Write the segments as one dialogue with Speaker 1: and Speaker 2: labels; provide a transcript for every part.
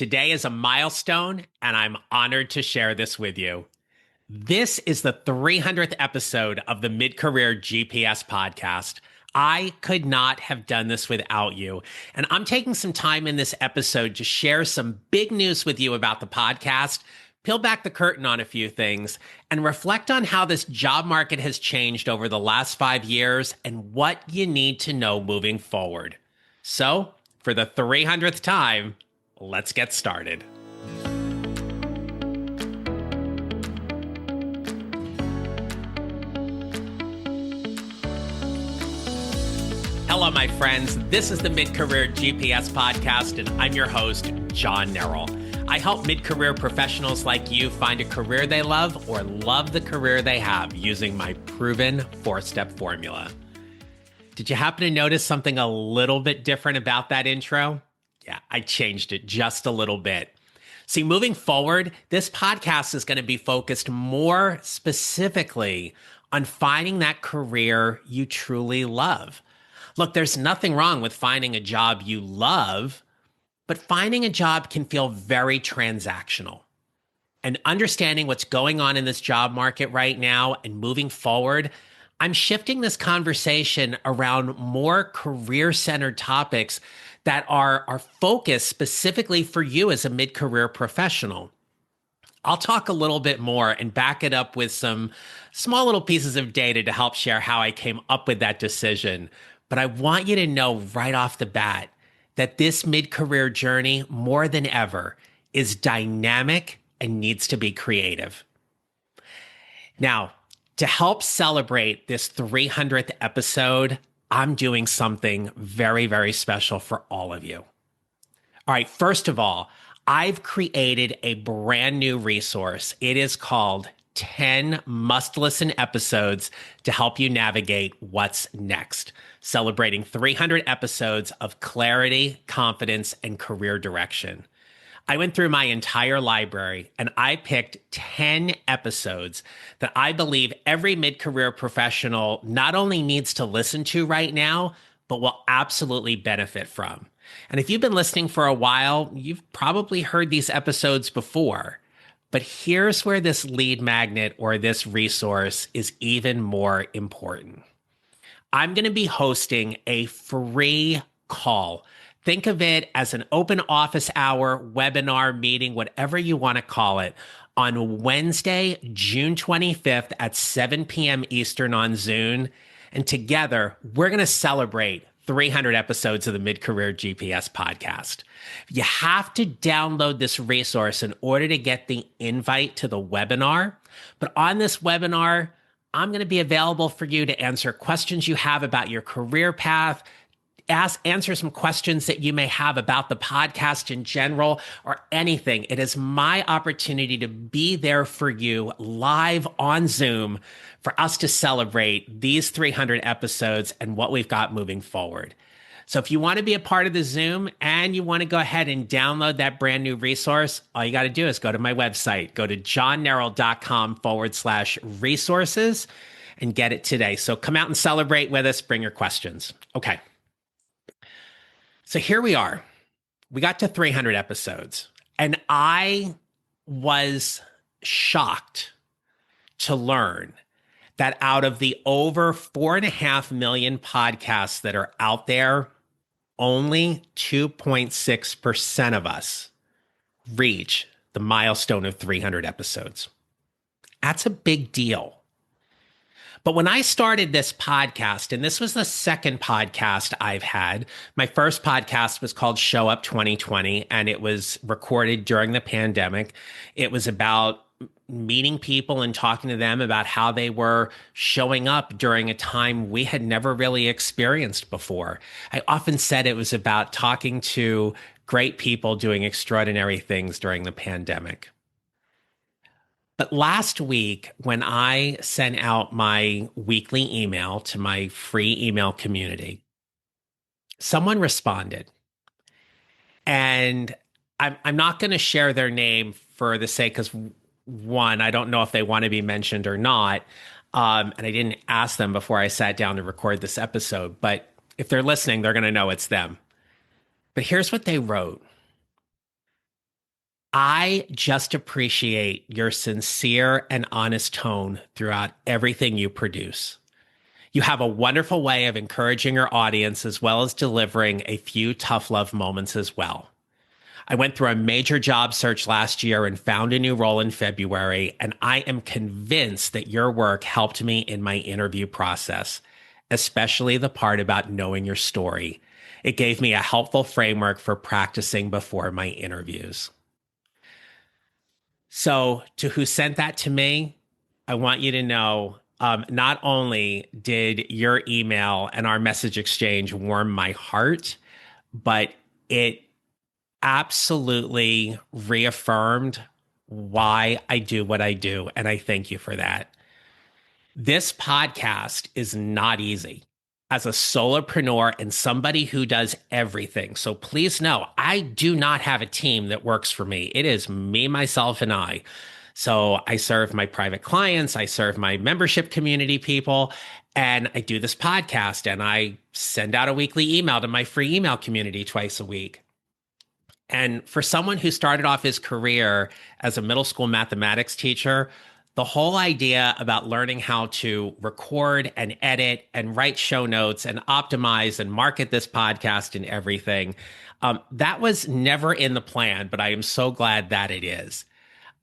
Speaker 1: Today is a milestone, and I'm honored to share this with you. This is the 300th episode of the Mid-Career GPS podcast. I could not have done this without you. And I'm taking some time in this episode to share some big news with you about the podcast, peel back the curtain on a few things, and reflect on how this job market has changed over the last 5 years and what you need to know moving forward. So, for the 300th time, let's get started. Hello, my friends. This is the Mid-Career GPS podcast, and I'm your host, John Neral. I help mid-career professionals like you find a career they love or love the career they have using my proven 4-step formula. Did you happen to notice something a little bit different about that intro? Yeah, I changed it just a little bit. See, moving forward, this podcast is going to be focused more specifically on finding that career you truly love. Look, there's nothing wrong with finding a job you love, but finding a job can feel very transactional. And understanding what's going on in this job market right now and moving forward, I'm shifting this conversation around more career-centered topics that are focused specifically for you as a mid-career professional. I'll talk a little bit more and back it up with some small little pieces of data to help share how I came up with that decision. But I want you to know right off the bat that this mid-career journey, more than ever, is dynamic and needs to be creative. Now, to help celebrate this 300th episode, I'm doing something very, very special for all of you. All right, first of all, I've created a brand new resource. It is called 10 must-listen episodes to help you navigate what's next, celebrating 300 episodes of clarity, confidence, and career direction. I went through my entire library and I picked 10 episodes that I believe every mid-career professional not only needs to listen to right now, but will absolutely benefit from. And if you've been listening for a while, you've probably heard these episodes before. But here's where this lead magnet or this resource is even more important. I'm going to be hosting a free call. Think of it as an open office hour, webinar, meeting, whatever you want to call it, on Wednesday, June 25th at 7 p.m. Eastern on Zoom. And together, we're going to celebrate 300 episodes of the Mid-Career GPS podcast. You have to download this resource in order to get the invite to the webinar. But on this webinar, I'm going to be available for you to answer questions you have about your career path, answer some questions that you may have about the podcast in general or anything. It is my opportunity to be there for you live on Zoom for us to celebrate these 300 episodes and what we've got moving forward. So if you want to be a part of the Zoom and you want to go ahead and download that brand new resource, all you got to do is go to my website, go to johnneral.com/resources and get it today. So come out and celebrate with us. Bring your questions. Okay. So here we are. We got to 300 episodes, and I was shocked to learn that out of the over 4.5 million podcasts that are out there, only 2.6% of us reach the milestone of 300 episodes. That's a big deal. But when I started this podcast, and this was the second podcast I've had, my first podcast was called Show Up 2020, and it was recorded during the pandemic. It was about meeting people and talking to them about how they were showing up during a time we had never really experienced before. I often said it was about talking to great people doing extraordinary things during the pandemic. But last week, when I sent out my weekly email to my free email community, someone responded. And I'm not going to share their name for the sake, because one, I don't know if they want to be mentioned or not. And I didn't ask them before I sat down to record this episode. But if they're listening, they're going to know it's them. But here's what they wrote. I just appreciate your sincere and honest tone throughout everything you produce. You have a wonderful way of encouraging your audience as well as delivering a few tough love moments as well. I went through a major job search last year and found a new role in February, and I am convinced that your work helped me in my interview process, especially the part about knowing your story. It gave me a helpful framework for practicing before my interviews. So, to who sent that to me, I want you to know not only did your email and our message exchange warm my heart, but it absolutely reaffirmed why I do what I do. And I thank you for that. This podcast is not easy as a solopreneur and somebody who does everything. So please know, I do not have a team that works for me. It is me, myself, and I. So I serve my private clients, I serve my membership community people, and I do this podcast and I send out a weekly email to my free email community twice a week. And for someone who started off his career as a middle school mathematics teacher, the whole idea about learning how to record and edit and write show notes and optimize and market this podcast and everything, that was never in the plan, but I am so glad that it is.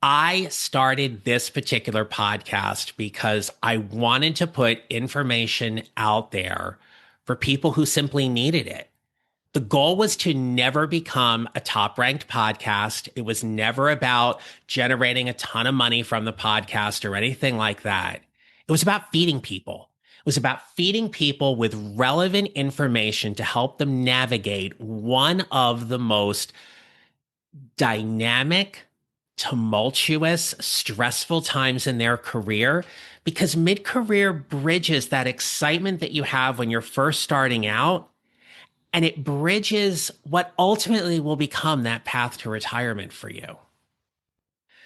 Speaker 1: I started this particular podcast because I wanted to put information out there for people who simply needed it. The goal was to never become a top ranked podcast. It was never about generating a ton of money from the podcast or anything like that. It was about feeding people. It was about feeding people with relevant information to help them navigate one of the most dynamic, tumultuous, stressful times in their career, because mid-career bridges that excitement that you have when you're first starting out, and it bridges what ultimately will become that path to retirement for you.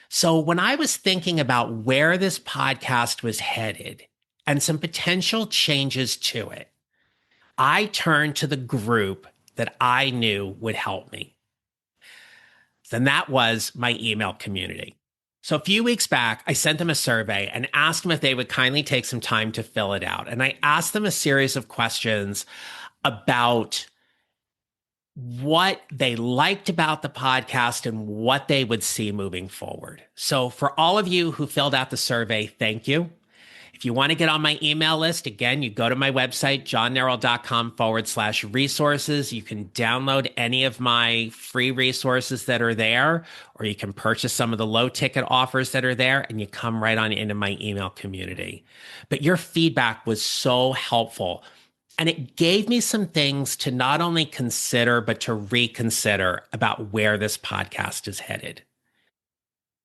Speaker 1: So when I was thinking about where this podcast was headed and some potential changes to it, I turned to the group that I knew would help me. And that was my email community. So a few weeks back, I sent them a survey and asked them if they would kindly take some time to fill it out. And I asked them a series of questions about what they liked about the podcast and what they would see moving forward. So for all of you who filled out the survey, thank you. If you want to get on my email list, again, you go to my website, johnneral.com/resources. You can download any of my free resources that are there, or you can purchase some of the low ticket offers that are there, and you come right on into my email community. But your feedback was so helpful. And it gave me some things to not only consider, but to reconsider about where this podcast is headed.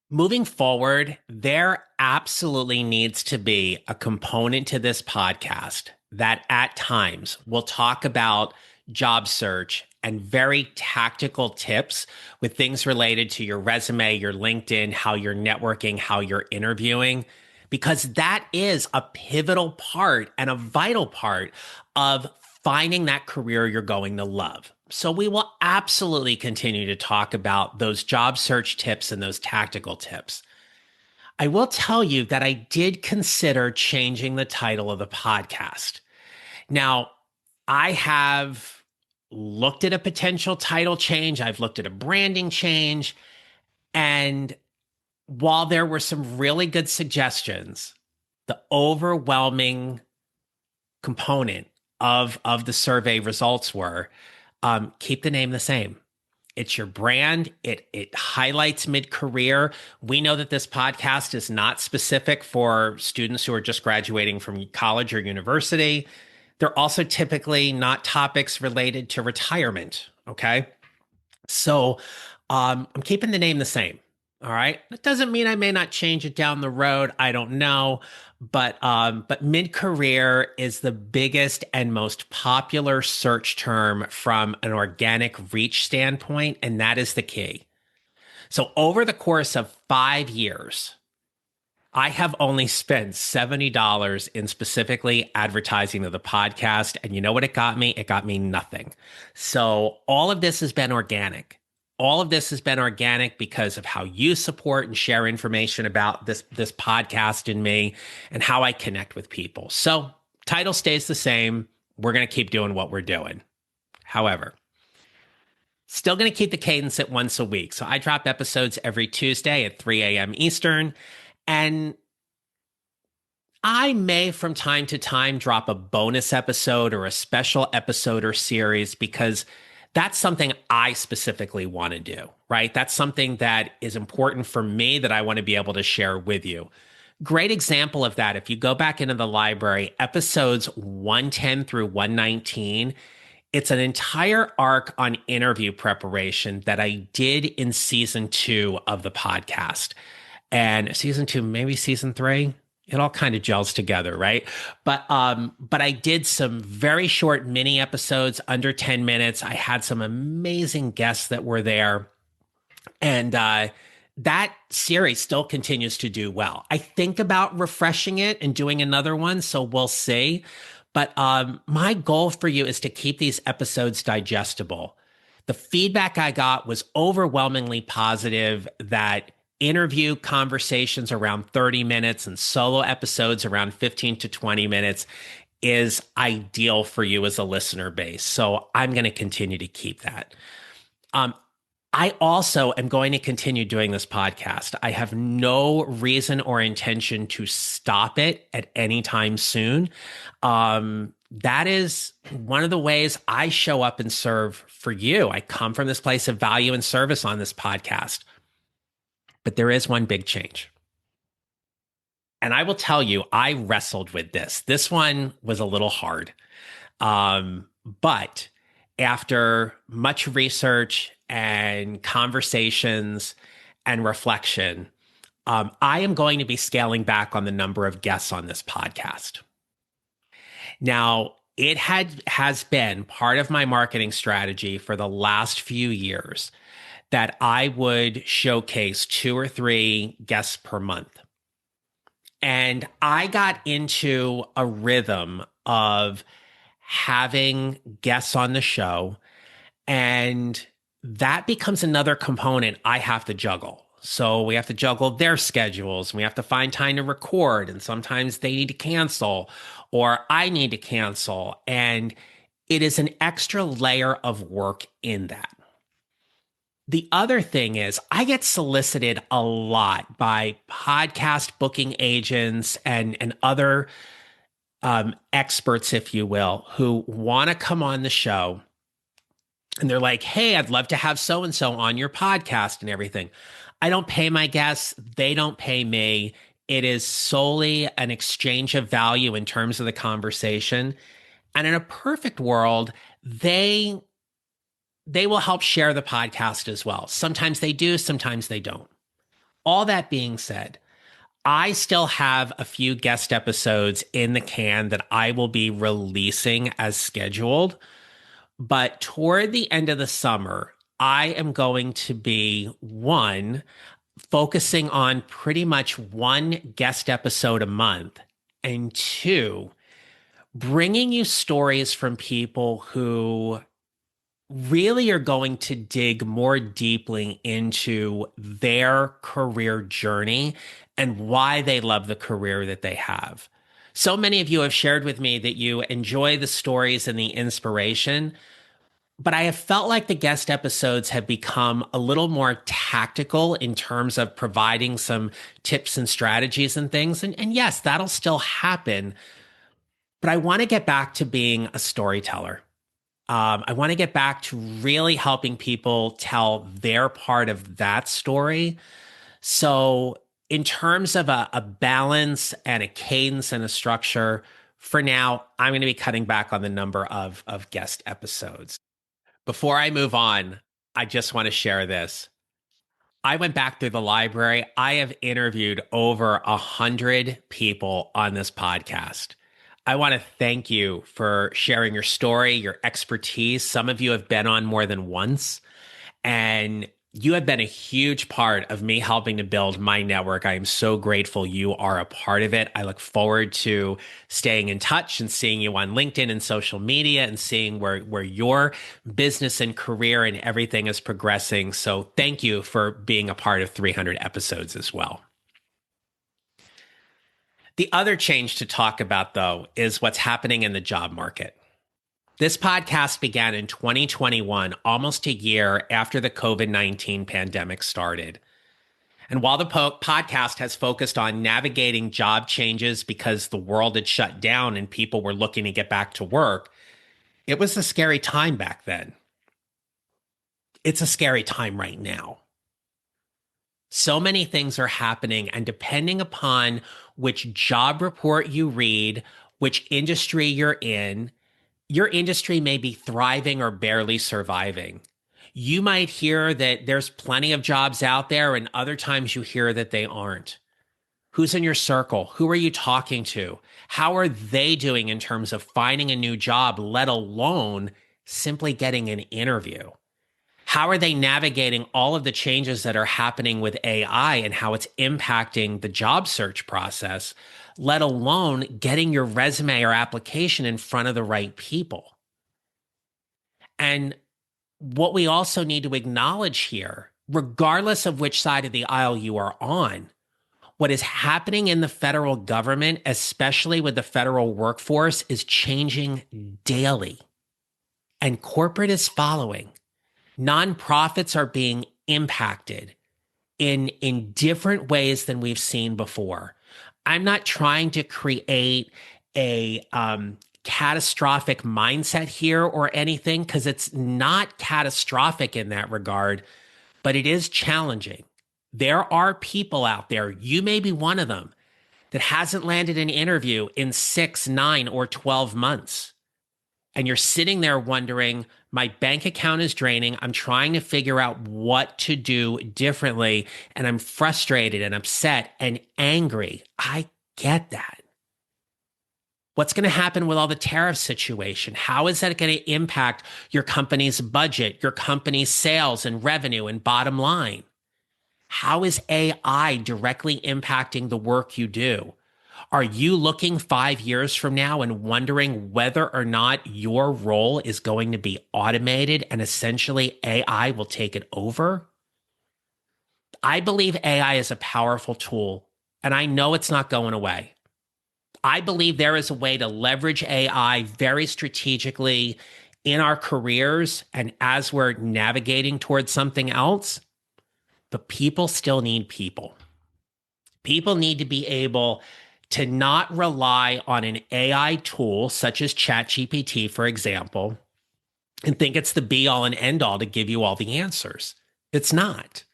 Speaker 1: Moving forward, there absolutely needs to be a component to this podcast that at times will talk about job search and very tactical tips with things related to your resume, your LinkedIn, how you're networking, how you're interviewing, because that is a pivotal part and a vital part of finding that career you're going to love. So we will absolutely continue to talk about those job search tips and those tactical tips. I will tell you that I did consider changing the title of the podcast. Now, I have looked at a potential title change. I've looked at a branding change. And while there were some really good suggestions, the overwhelming component of the survey results were keep the name the same. It's your brand. It highlights mid-career. We know that this podcast is not specific for students who are just graduating from college or university. They're also typically not topics related to retirement. Okay. So I'm keeping the name the same. All right. That doesn't mean I may not change it down the road. I don't know. But mid-career is the biggest and most popular search term from an organic reach standpoint, and that is the key. So over the course of 5 years, I have only spent $70 in specifically advertising of the podcast. And you know what it got me? It got me nothing. So all of this has been organic. All of this has been organic because of how you support and share information about this podcast and me and how I connect with people. So, title stays the same. We're going to keep doing what we're doing. However, still going to keep the cadence at once a week. So I drop episodes every Tuesday at 3 a.m. Eastern. And I may from time to time drop a bonus episode or a special episode or series because that's something I specifically want to do, right? That's something that is important for me that I want to be able to share with you. Great example of that. If you go back into the library, episodes 110 through 119, it's an entire arc on interview preparation that I did in season 2 of the podcast. And season 2, maybe season 3, it all kind of gels together, right? But I did some very short mini episodes under 10 minutes. I had some amazing guests that were there. And that series still continues to do well. I think about refreshing it and doing another one, so we'll see. But my goal for you is to keep these episodes digestible. The feedback I got was overwhelmingly positive that interview conversations around 30 minutes and solo episodes around 15 to 20 minutes is ideal for you as a listener base. So I'm going to continue to keep that. I also am going to continue doing this podcast. I have no reason or intention to stop it at any time soon. That is one of the ways I show up and serve for you. I come from this place of value and service on this podcast. But there is one big change. And I will tell you, I wrestled with this. This one was a little hard. But after much research and conversations and reflection, I am going to be scaling back on the number of guests on this podcast. Now, it has been part of my marketing strategy for the last few years that I would showcase 2 or 3 guests per month. And I got into a rhythm of having guests on the show, and that becomes another component I have to juggle. So we have to juggle their schedules, and we have to find time to record, and sometimes they need to cancel, or I need to cancel. And it is an extra layer of work in that. The other thing is, I get solicited a lot by podcast booking agents and other experts, if you will, who want to come on the show. And they're like, hey, I'd love to have so-and-so on your podcast and everything. I don't pay my guests. They don't pay me. It is solely an exchange of value in terms of the conversation. And in a perfect world, they will help share the podcast as well. Sometimes they do, sometimes they don't. All that being said, I still have a few guest episodes in the can that I will be releasing as scheduled. But toward the end of the summer, I am going to be focusing on pretty much 1 guest episode a month, and 2, bringing you stories from people who really are going to dig more deeply into their career journey and why they love the career that they have. So many of you have shared with me that you enjoy the stories and the inspiration, but I have felt like the guest episodes have become a little more tactical in terms of providing some tips and strategies and things. And yes, that'll still happen, but I want to get back to being a storyteller. I want to get back to really helping people tell their part of that story. So in terms of a balance and a cadence and a structure, for now, I'm going to be cutting back on the number of guest episodes. Before I move on, I just want to share this. I went back through the library. I have interviewed over 100 people on this podcast. I want to thank you for sharing your story, your expertise. Some of you have been on more than once, and You have been a huge part of me helping to build my network. I am so grateful you are a part of it. I look forward to staying in touch and seeing you on LinkedIn and social media and seeing where your business and career and everything is progressing. So thank you for being a part of 300 episodes as well. The other change to talk about, though, is what's happening in the job market. This podcast began in 2021, almost a year after the COVID-19 pandemic started. And while the podcast has focused on navigating job changes because the world had shut down and people were looking to get back to work, it was a scary time back then. It's a scary time right now. So many things are happening, and depending upon which job report you read, which industry you're in, your industry may be thriving or barely surviving. You might hear that there's plenty of jobs out there, and other times you hear that they aren't. Who's in your circle? Who are you talking to? How are they doing in terms of finding a new job, let alone simply getting an interview? How are they navigating all of the changes that are happening with AI and how it's impacting the job search process, let alone getting your resume or application in front of the right people? And what we also need to acknowledge here, regardless of which side of the aisle you are on, what is happening in the federal government, especially with the federal workforce, is changing daily. And corporate is following. Nonprofits are being impacted in different ways than we've seen before. I'm not trying to create a catastrophic mindset here or anything, because it's not catastrophic in that regard, but it is challenging. There are people out there, you may be one of them, that hasn't landed an interview in 6, 9, or 12 months. And you're sitting there wondering, my bank account is draining. I'm trying to figure out what to do differently. And I'm frustrated and upset and angry. I get that. What's going to happen with all the tariff situation? How is that going to impact your company's budget, your company's sales and revenue and bottom line? How is AI directly impacting the work you do? Are you looking 5 years from now and wondering whether or not your role is going to be automated and essentially AI will take it over? I believe AI is a powerful tool, and I know it's not going away. I believe there is a way to leverage AI very strategically in our careers and as we're navigating towards something else. But people still need people. People need to be able to not rely on an AI tool such as ChatGPT, for example, and think it's the be all and end all to give you all the answers. It's not.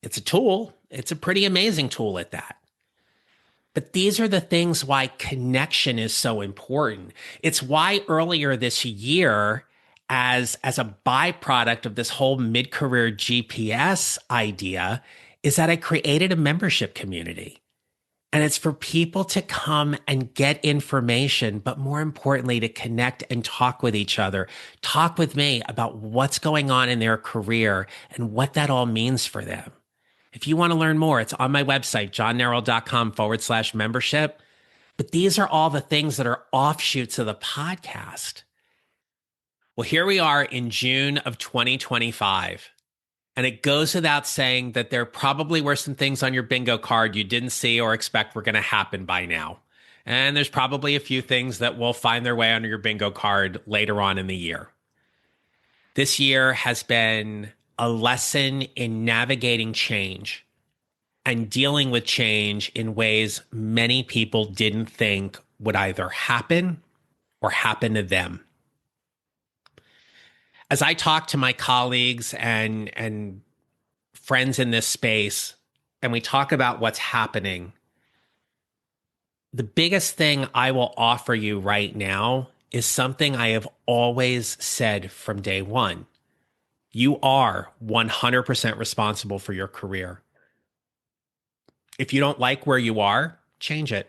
Speaker 1: It's a tool. It's a pretty amazing tool at that. But these are the things why connection is so important. It's why earlier this year, as a byproduct of this whole mid-career GPS idea, is that I created a membership community. And it's for people to come and get information, but more importantly, to connect and talk with each other, talk with me about what's going on in their career and what that all means for them. If you want to learn more, it's on my website, johnneral.com/membership. But these are all the things that are offshoots of the podcast. Well, here we are in June of 2025. And it goes without saying that there probably were some things on your bingo card you didn't see or expect were going to happen by now. And there's probably a few things that will find their way under your bingo card later on in the year. This year has been a lesson in navigating change and dealing with change in ways many people didn't think would either happen or happen to them. As I talk to my colleagues and friends in this space, and we talk about what's happening, the biggest thing I will offer you right now is something I have always said from day one. You are 100% responsible for your career. If you don't like where you are, change it.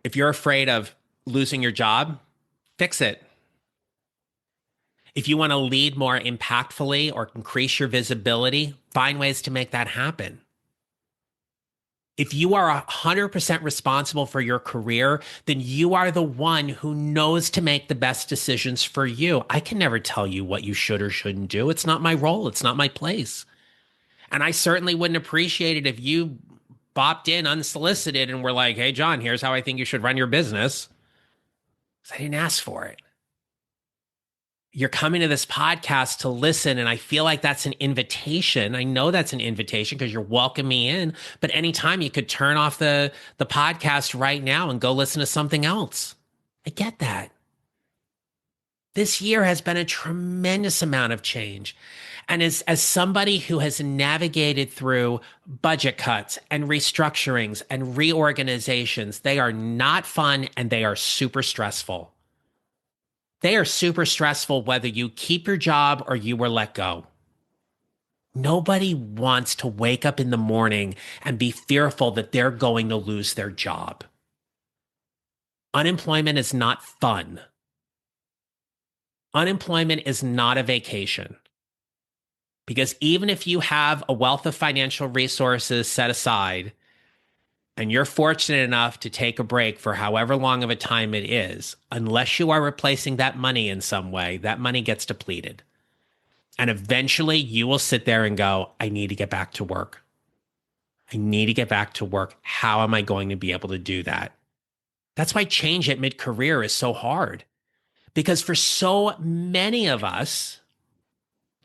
Speaker 1: If you're afraid of losing your job, fix it. If you want to lead more impactfully or increase your visibility, find ways to make that happen. If you are 100% responsible for your career, then you are the one who knows to make the best decisions for you. I can never tell you what you should or shouldn't do. It's not my role, it's not my place. And I certainly wouldn't appreciate it if you bopped in unsolicited and were like, hey, John, here's how I think you should run your business. I didn't ask for it. You're coming to this podcast to listen, and I feel like that's an invitation. I know that's an invitation because you're welcoming me in, but anytime you could turn off the podcast right now and go listen to something else. I get that. This year has been a tremendous amount of change. And as somebody who has navigated through budget cuts and restructurings and reorganizations, they are not fun and they are super stressful. They are super stressful whether you keep your job or you were let go. Nobody wants to wake up in the morning and be fearful that they're going to lose their job. Unemployment is not fun. Unemployment is not a vacation. Because even if you have a wealth of financial resources set aside, and you're fortunate enough to take a break for however long of a time it is, unless you are replacing that money in some way, that money gets depleted. And eventually you will sit there and go, I need to get back to work. I need to get back to work. How am I going to be able to do that? That's why change at mid-career is so hard. Because for so many of us,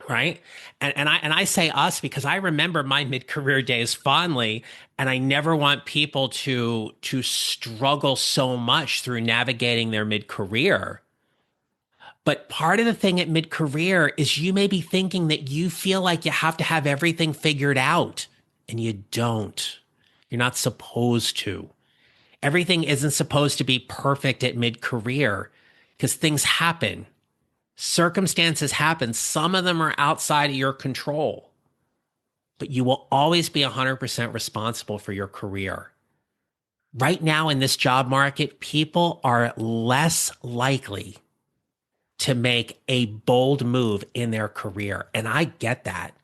Speaker 1: right? And I say us because I remember my mid-career days fondly, and I never want people to struggle so much through navigating their mid-career. But part of the thing at mid-career is you may be thinking that you feel like you have to have everything figured out, and you don't. You're not supposed to. Everything isn't supposed to be perfect at mid-career because things happen. Circumstances happen. Some of them are outside of your control, but you will always be 100% responsible for your career. Right now in this job market, people are less likely to make a bold move in their career. And I get that.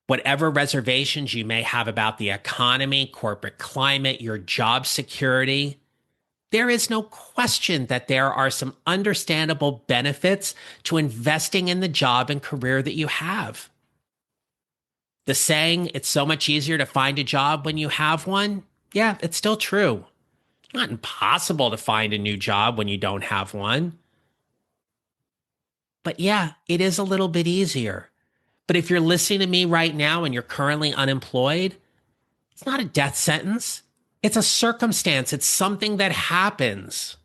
Speaker 1: Whatever reservations you may have about the economy, corporate climate, your job security, there is no question that there are some understandable benefits to investing in the job and career that you have. The saying, it's so much easier to find a job when you have one. Yeah, it's still true. It's not impossible to find a new job when you don't have one. But yeah, it is a little bit easier. But if you're listening to me right now and you're currently unemployed, it's not a death sentence. It's a circumstance. It's something that happens.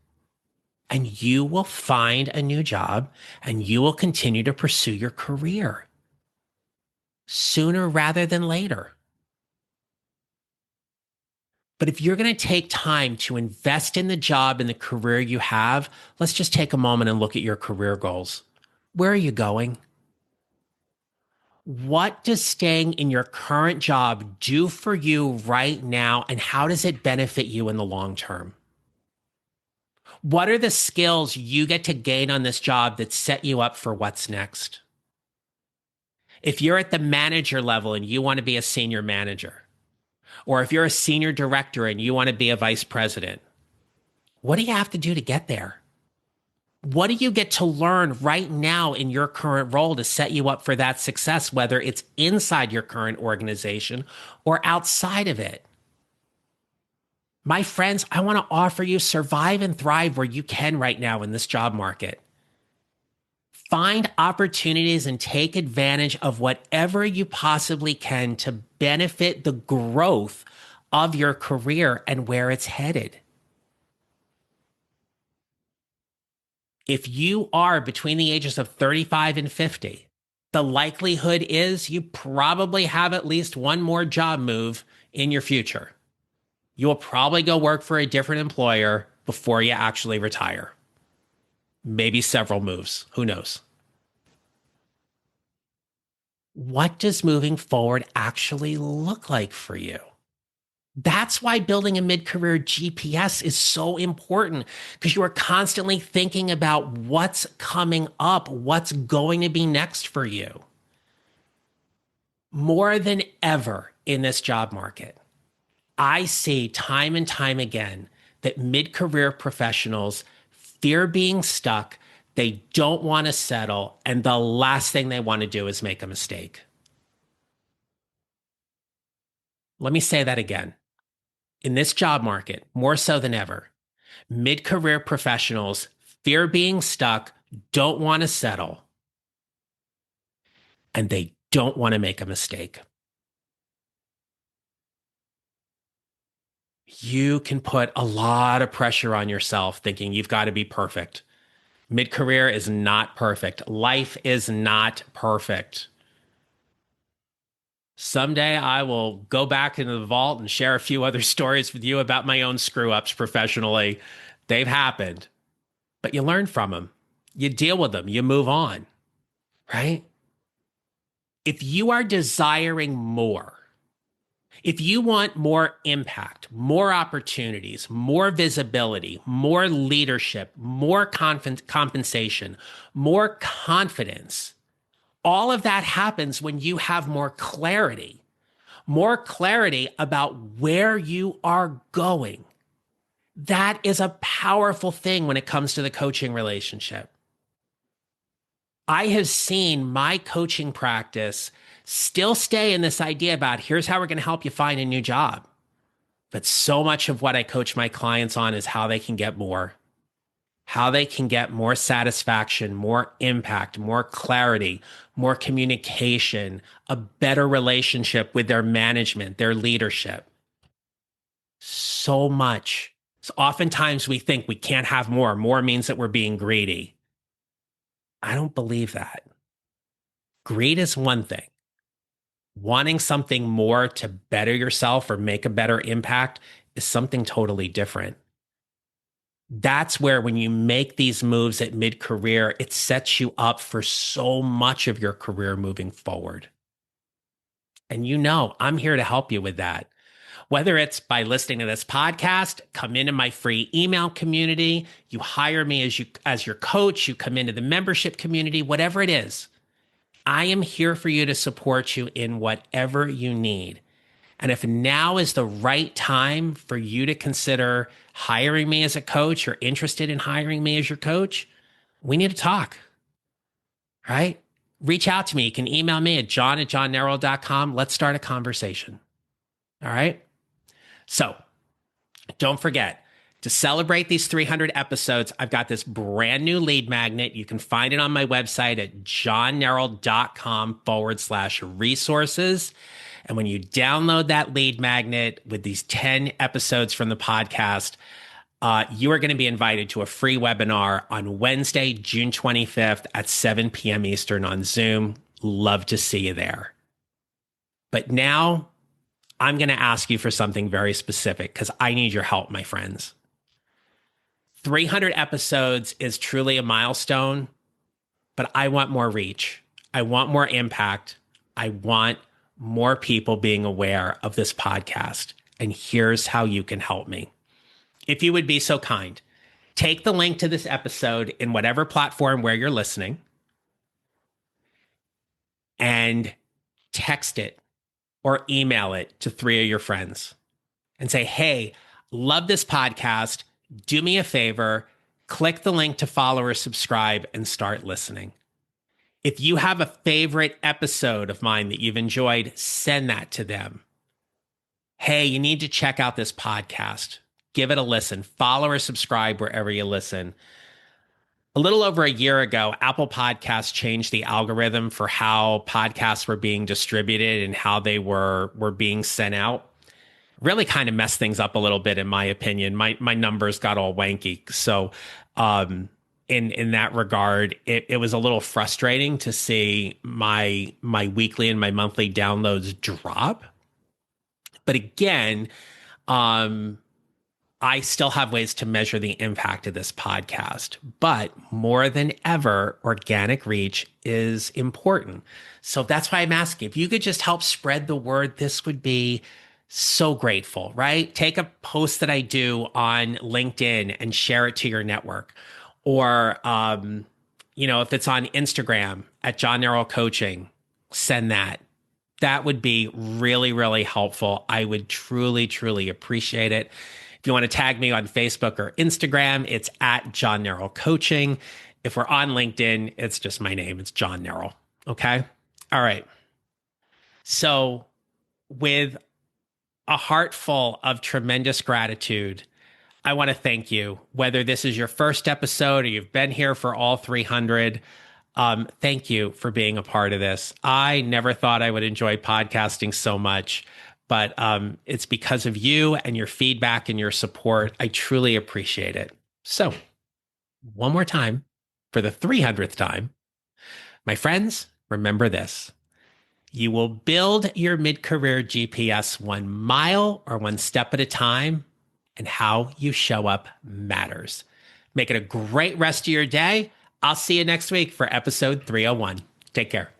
Speaker 1: And you will find a new job and you will continue to pursue your career sooner rather than later. But if you're going to take time to invest in the job and the career you have, let's just take a moment and look at your career goals. Where are you going? What does staying in your current job do for you right now, and how does it benefit you in the long term? What are the skills you get to gain on this job that set you up for what's next? If you're at the manager level and you want to be a senior manager, or if you're a senior director and you want to be a vice president, what do you have to do to get there? What do you get to learn right now in your current role to set you up for that success, whether it's inside your current organization or outside of it? My friends, I want to offer you survive and thrive where you can right now in this job market. Find opportunities and take advantage of whatever you possibly can to benefit the growth of your career and where it's headed. If you are between the ages of 35 and 50, the likelihood is you probably have at least one more job move in your future. You will probably go work for a different employer before you actually retire. Maybe several moves. Who knows? What does moving forward actually look like for you? That's why building a mid-career GPS is so important because you are constantly thinking about what's coming up, what's going to be next for you. More than ever in this job market, I see time and time again that mid-career professionals fear being stuck, they don't want to settle, and the last thing they want to do is make a mistake. Let me say that again. In this job market, more so than ever, mid-career professionals fear being stuck, don't want to settle, and they don't want to make a mistake. You can put a lot of pressure on yourself thinking you've got to be perfect. Mid-career is not perfect. Life is not perfect. Someday I will go back into the vault and share a few other stories with you about my own screw ups professionally. They've happened, but you learn from them. You deal with them. You move on, right? If you are desiring more, if you want more impact, more opportunities, more visibility, more leadership, more compensation, more confidence, all of that happens when you have more clarity about where you are going. That is a powerful thing when it comes to the coaching relationship. I have seen my coaching practice still stay in this idea about here's how we're going to help you find a new job. But so much of what I coach my clients on is how they can get more, how they can get more satisfaction, more impact, more clarity, more communication, a better relationship with their management, their leadership. So much. So oftentimes we think we can't have more. More means that we're being greedy. I don't believe that. Greed is one thing. Wanting something more to better yourself or make a better impact is something totally different. That's where when you make these moves at mid-career, it sets you up for so much of your career moving forward. And I'm here to help you with that. Whether it's by listening to this podcast, come into my free email community, you hire me as your coach, you come into the membership community, whatever it is. I am here for you to support you in whatever you need. And if now is the right time for you to consider hiring me as a coach or interested in hiring me as your coach, we need to talk, right? Reach out to me. You can email me at john@johnneral.com. Let's start a conversation. All right. So don't forget to celebrate these 300 episodes. I've got this brand new lead magnet. You can find it on my website at johnneral.com/resources. And when you download that lead magnet with these 10 episodes from the podcast, you are going to be invited to a free webinar on Wednesday, June 25th at 7 p.m. Eastern on Zoom. Love to see you there. But now I'm going to ask you for something very specific because I need your help, my friends. 300 episodes is truly a milestone, but I want more reach. I want more impact. I want more people being aware of this podcast. And here's how you can help me. If you would be so kind, take the link to this episode in whatever platform where you're listening and text it or email it to 3 of your friends and say, hey, love this podcast. Do me a favor, click the link to follow or subscribe and start listening. If you have a favorite episode of mine that you've enjoyed, send that to them. Hey, you need to check out this podcast. Give it a listen. Follow or subscribe wherever you listen. A little over a year ago, Apple Podcasts changed the algorithm for how podcasts were being distributed and how they were being sent out. Really kind of messed things up a little bit, in my opinion. My numbers got all wanky. So in that regard, it was a little frustrating to see my weekly and my monthly downloads drop. But again, I still have ways to measure the impact of this podcast. But more than ever, organic reach is important. So that's why I'm asking. If you could just help spread the word, this would be So grateful, right? Take a post that I do on LinkedIn and share it to your network. Or, if it's on Instagram at John Neral Coaching, send that. That would be really, really helpful. I would truly, truly appreciate it. If you want to tag me on Facebook or Instagram, it's at John Neral Coaching. If we're on LinkedIn, it's just my name. It's John Neral. Okay. All right. So with a heart full of tremendous gratitude, I want to thank you. Whether this is your first episode or you've been here for all 300, thank you for being a part of this. I never thought I would enjoy podcasting so much, but it's because of you and your feedback and your support. I truly appreciate it. So, one more time, for the 300th time, my friends, remember this. You will build your mid-career GPS 1 mile or 1 step at a time, and how you show up matters. Make it a great rest of your day. I'll see you next week for episode 301. Take care.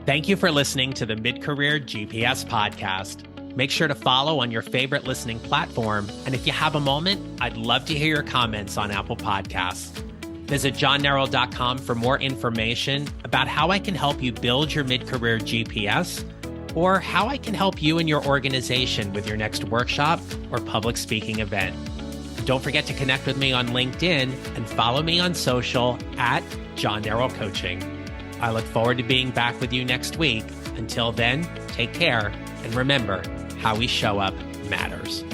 Speaker 1: Thank you for listening to the Mid-Career GPS podcast. Make sure to follow on your favorite listening platform. And if you have a moment, I'd love to hear your comments on Apple Podcasts. Visit johnneral.com for more information about how I can help you build your mid-career GPS, or how I can help you and your organization with your next workshop or public speaking event. Don't forget to connect with me on LinkedIn and follow me on social at John Neral Coaching. I look forward to being back with you next week. Until then, take care, and remember, how we show up matters.